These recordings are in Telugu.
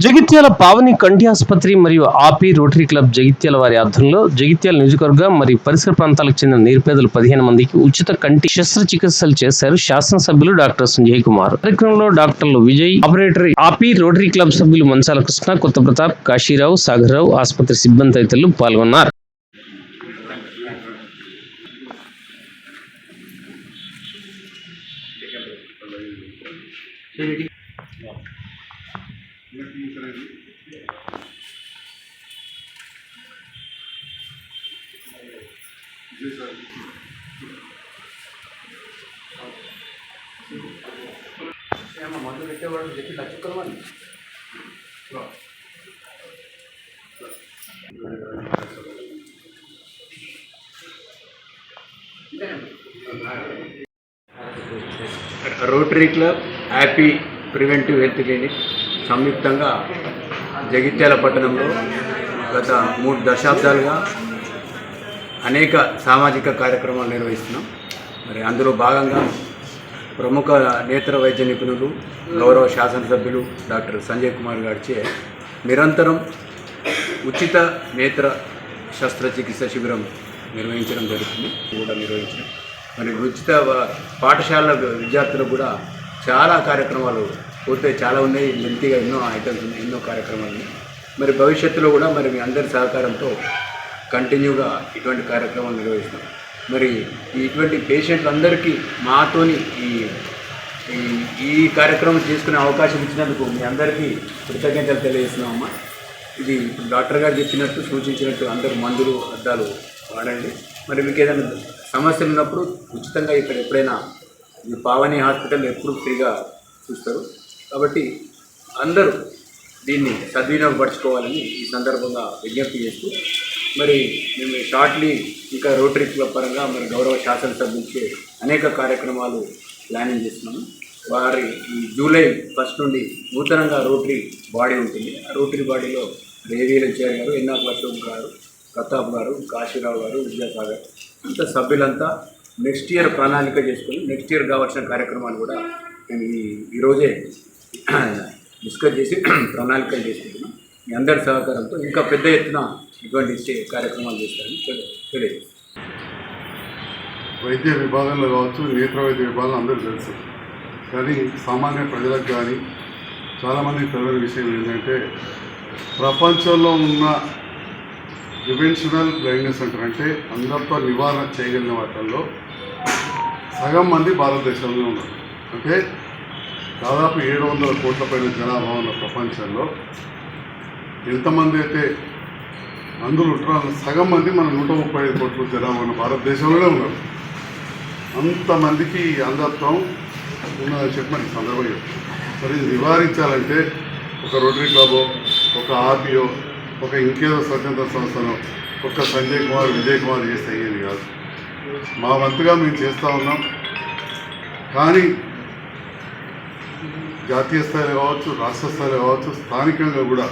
జగిత్యాల పావని కంటి ఆసుపత్రి మరియు ఆపి రోటరీ క్లబ్ జగిత్యాల వారి ఆధ్వర్యంలో జగిత్యాల నియోజకవర్గ మరియు పరిసర ప్రాంతాలకు చెందిన నిరుపేదలు 15 మందికి ఉచిత కంటి శస్త్రచికిత్సలు చేశారు శాసనసభ్యులు డాక్టర్ సంజయ్ కుమార్. కార్యక్రమంలో డాక్టర్లు విజయ్, ఆపరేటర్, ఆపి రోటరీ క్లబ్ సభ్యులు మంచాల కృష్ణ, కొత్త ప్రతాప్, కాశీరావు, సాగర్రావు, ఆసుపత్రి సిబ్బంది తదితరులు పాల్గొన్నారు. మందు పెట్టేవాడు చెప్పి లక్షకులమని rotary club happy preventive health clinic సంయుక్తంగా జగిత్యాల పట్టణంలో గత 3 దశాబ్దాలుగా అనేక సామాజిక కార్యక్రమాలు నిర్వహిస్తున్నాం. మరి అందులో భాగంగా ప్రముఖ నేత్ర వైద్య నిపుణులు గౌరవ శాసనసభ్యులు డాక్టర్ సంజయ్ కుమార్ గారిచే నిరంతరం ఉచిత నేత్ర శస్త్రచికిత్స శిబిరం నిర్వహించడం జరుగుతుంది. మరి ఉచిత పాఠశాల విద్యార్థులకు కూడా చాలా కార్యక్రమాలు పూర్తి చాలా ఉన్నాయి. లెంతీగా ఎన్నో ఐటమ్స్ ఉన్నాయి, ఎన్నో కార్యక్రమాలు ఉన్నాయి. మరి భవిష్యత్తులో కూడా మరి మీ అందరి సహకారంతో కంటిన్యూగా ఇటువంటి కార్యక్రమాలు నిర్వహిస్తాం. మరి ఇటువంటి పేషెంట్లందరికీ మాతోని ఈ కార్యక్రమం చేసుకునే అవకాశం ఇచ్చినందుకు మీ అందరికీ కృతజ్ఞతలు తెలియజేస్తున్నామమ్మా. ఇది డాక్టర్ గారు చెప్పినట్టు సూచించినట్టు అందరూ మందులు అద్దాలు వాడండి. మరి మీకు ఏదైనా సమస్యలు ఉన్నప్పుడు ఉచితంగా ఇక్కడ ఎప్పుడైనా ఈ పావని హాస్పిటల్ ఎప్పుడు ఫ్రీగా చూస్తారు. కాబట్టి అందరూ దీన్ని సద్వినియోగపరచుకోవాలని ఈ సందర్భంగా విజ్ఞప్తి చేస్తూ మరి మేము షార్ట్లీ ఇంకా రోటరీ క్లబ్ పరంగా మరి గౌరవ శాసనసభ్యులకి అనేక కార్యక్రమాలు ప్లానింగ్ చేస్తున్నాము. వారి ఈ జూలై 1 నుండి నూతనంగా రోటరీ బాడీ ఉంటుంది. ఆ రోటరీ బాడీలో రేవీలంచారి గారు, ఎన్నాకుల అశోక్ గారు, ప్రతాప్ గారు, కాశీరావు గారు, విద్యాసాగర్ అంతా సభ్యులంతా నెక్స్ట్ ఇయర్ ప్రణాళిక చేసుకుని నెక్స్ట్ ఇయర్ కావాల్సిన కార్యక్రమాలు కూడా మేము ఈరోజే డిస్కస్ చేసి ప్రణాళికలు చేసుకుంటున్నాం. మీ అందరి సహకారంతో ఇంకా పెద్ద ఎత్తున ఇటువంటి కార్యక్రమాలు చేస్తారని తెలియజేస్తాం. వైద్య విభాగంలో కావచ్చు, నేత్ర వైద్య విభాగంలో అందరూ తెలుసు. కానీ సామాన్య ప్రజలకు కానీ చాలామంది తెలియని విషయం ఏంటంటే ప్రపంచంలో ఉన్న ప్రివెన్షనల్ బ్లైండ్నెస్ సెంటర్ అంటే అందరితో నివారణ చేయగలిగిన వాటిల్లో సగం మంది భారతదేశంలో ఉన్నారు. అంటే దాదాపు 700 కోట్ల పైన జనాభా ఉన్న ప్రపంచంలో ఎంతమంది అయితే అందులో ఉంటారో సగం మంది మన 135 కోట్ల జనాభా ఉన్న భారతదేశంలోనే ఉన్నారు. అంతమందికి అంధత్వం ఉన్నదని చెప్పి మనకి సందర్భంగా మరి నివారించాలంటే ఒక రోటరీ క్లబో, ఒక ఆర్పిఓ, ఒక ఇంకేదో స్వతంత్ర సంస్థను ఒక సంజయ్ కుమార్, విజయ్ కుమార్ చేస్తే అయ్యేది కాదు. మా వంతుగా మేము చేస్తూ ఉన్నాం. కానీ జాతీయ స్థాయిలో కావచ్చు, రాష్ట్ర స్థాయిలో కావచ్చు, స్థానికంగా కూడా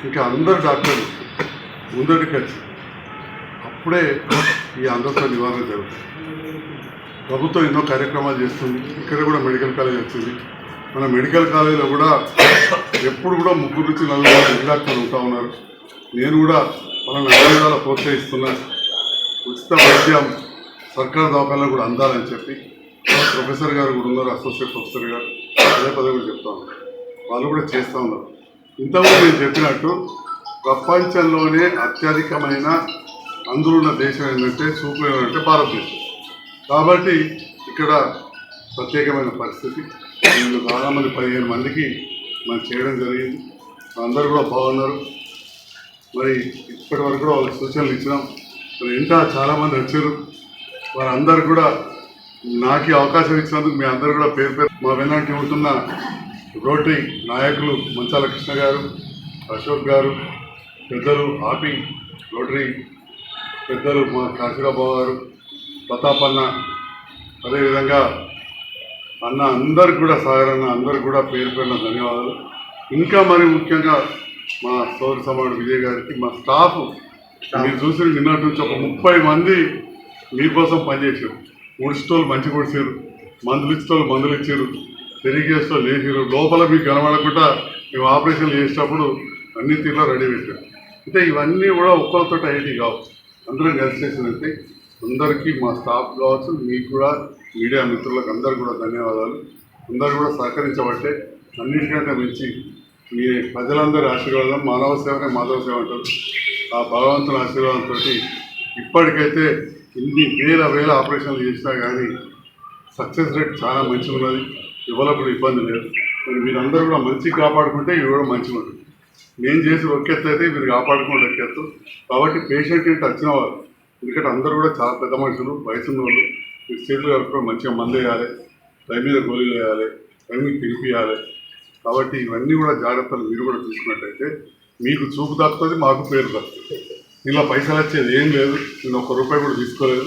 ఇంకా అందరు డాక్టర్లు ముందటికి వచ్చి అప్పుడే ఈ అంధత్వ నివారణ జరుగుతుంది. ప్రభుత్వం ఎన్నో కార్యక్రమాలు చేస్తుంది. ఇక్కడ కూడా మెడికల్ కాలేజ్ వచ్చింది. మన మెడికల్ కాలేజీలో కూడా ఎప్పుడు కూడా 3 నుంచి 4 డాక్టర్లు ఉంటా ఉన్నారు. నేను కూడా వాళ్ళని అన్ని విధాలా ప్రోత్సహిస్తున్నా. ఉచిత వైద్యం సర్కారు దవాఖానలో కూడా అందాలని చెప్పి ప్రొఫెసర్ గారు కూడా ఉన్నారు, అసోసియేట్ ప్రొఫెసర్ గారు అదే పదే కూడా చెప్తా ఉన్నారు. వాళ్ళు కూడా చేస్తూ ఉన్నారు. ఇంతకుముందు నేను చెప్పినట్టు ప్రపంచంలోనే అత్యధికమైన అందులున్న దేశం ఏంటంటే సూపర్ అంటే భారతదేశం. కాబట్టి ఇక్కడ ప్రత్యేకమైన పరిస్థితి. వీళ్ళు చాలామంది 15 మందికి మనం చేయడం జరిగింది. అందరూ కూడా బాగున్నారు. మరి ఇప్పటి వరకు కూడా వాళ్ళకి సూచనలు ఇచ్చినాం. మరి ఇంకా చాలామంది వచ్చారు. వారందరూ కూడా నాకు అవకాశం ఇచ్చినందుకు మీ అందరూ కూడా పేరు పేరు మా వెన్నంటి ఉంటున్న రోటరీ నాయకులు మంచాల కృష్ణ గారు, అశోక్ గారు, పెద్దలు ఆపి రోటరీ పెద్దలు మా కాశీరావు గారు, ప్రతాప్ అన్న, అదేవిధంగా అన్న అందరికి కూడా సాగరన్న అందరికి కూడా పేరు పేరున ధన్యవాదాలు. ఇంకా మరి ముఖ్యంగా మా సోదరి సమాడు విజయ్ గారికి, మా స్టాఫ్ మీరు చూసిన నిన్నటి నుంచి ఒక 30 మంది మీకోసం పనిచేసారు. ఉడిచేటోళ్ళు మంచిగా ఉడిచారు, మందులు ఇచ్చేటోళ్ళు మందులు ఇచ్చారు, తిరిగేసేటోళ్ళు లేచారు. లోపల మీకు కనబడకుండా మేము ఆపరేషన్లు చేసేటప్పుడు అన్ని తీరులో రెడీ పెట్టాం. అంటే ఇవన్నీ కూడా ఒక్కరితో అయ్యేటి కావు, అందరం కలిసి చేసినట్టే. అందరికీ మా స్టాఫ్ కావచ్చు, మీకు కూడా మీడియా మిత్రులకు అందరికీ కూడా ధన్యవాదాలు. అందరూ కూడా సహకరించబట్టే అన్నిటికంటే మించి మీ ప్రజలందరి ఆశీర్వాదం, మానవ సేవనే మాధవ సేవ అంటారు. ఆ భగవంతుని ఆశీర్వాదంతో ఇప్పటికైతే ఇన్ని వేల ఆపరేషన్లు చేసినా కానీ సక్సెస్ రేట్ చాలా మంచిగా ఉన్నది. ఇవ్వలప్పుడు ఇబ్బంది లేదు. మరి మీరందరూ కూడా మంచిగా కాపాడుకుంటే ఇవి కూడా మంచిగా ఉంటుంది. నేను చేసి ఒక్కెత్తు అయితే మీరు కాపాడుకోండి ఒక్కెత్తు. కాబట్టి పేషెంట్ ఏంటి వచ్చిన వాళ్ళు, ఎందుకంటే అందరూ కూడా చాలా పెద్ద మనుషులు, వయసున్న వాళ్ళు. మీరు చేతులు కలుపుకొని మంచిగా మందు వేయాలి, టైం మీద గోళీలు వేయాలి, టైం మీద తినిపియాలి. కాబట్టి ఇవన్నీ కూడా జాగ్రత్తలు మీరు కూడా చూసుకున్నట్టయితే మీకు చూపు దక్కుతుంది, మాకు పేరు దక్కుతుంది. ఇలా పైసలు వచ్చేది ఏం లేదు, నేను ₹1 కూడా తీసుకోలేదు.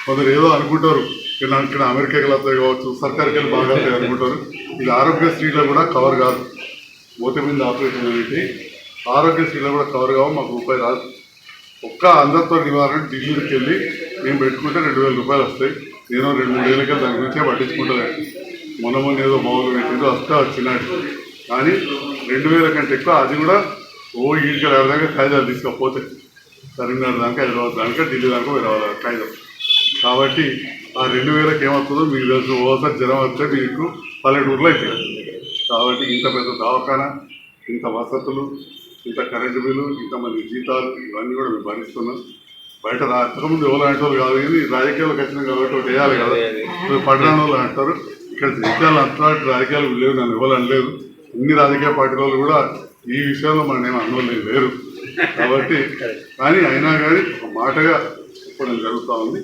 కొందరు ఏదో అనుకుంటారు, ఇక్కడ అమెరికాకి వెళ్తాయి కావచ్చు, సర్కార్కి వెళ్ళి బాగా వెళ్తాయి అనుకుంటారు. ఇది ఆరోగ్యశ్రీలో కూడా కవర్ కాదు. మూత మీద ఆపరేషన్ అనేది ఆరోగ్యశ్రీలో కూడా కవర్ కావు, మాకు రూపాయి రాదు. ఒక్క అందరితో నివారణ ఢిల్లీకి వెళ్ళి మేము పెట్టుకుంటే ₹2,000 వస్తాయి. నేను 2-3 ఏళ్ళకి దాని గురించే పట్టించుకుంటలేదు. మొన్న ఏదో మామూలు పెట్టిందో వస్తే వచ్చినట్టు. కానీ 2,000 కంటే ఎక్కువ, అది కూడా ఈడికి దాకా కాయిదాలు తీసుకోకపోతే కరీంనగర్ దాకా, హైదరాబాద్ దాకా, ఢిల్లీ దాకా రావాలి కాయిదాలు. కాబట్టి ఆ 2,000కి ఏమవుతుందో మీకు తెలుసు. ఓసారి జ్వరం వస్తే మీకు పల్లెటూరులో అయిపోయింది. కాబట్టి ఇంత పెద్ద దవాఖానా, ఇంత వసతులు, ఇంత కరెంటు బిల్లు, ఇంతమంది జీతాలు, ఇవన్నీ కూడా మేము భరిస్తున్నాం. బయట రాకముందు ఎవరు అంటారు కాదు, కానీ రాజకీయాలకు వచ్చిన కాబట్టి ఒకటి వేయాలి కదా. ఇప్పుడు పట్టణ వాళ్ళు అంటారు, ఇక్కడ జగిత్యాలు అంతలాంటి రాజకీయాలు లేవు, నన్ను ఎవరు అనలేదు. అన్ని రాజకీయ పార్టీల వాళ్ళు కూడా ఈ విషయంలో మనం ఏమో అనుకోలేదు లేరు. కాబట్టి కానీ అయినా కానీ ఒక మాటగా ఇప్పుడు జరుగుతూ ఉంది.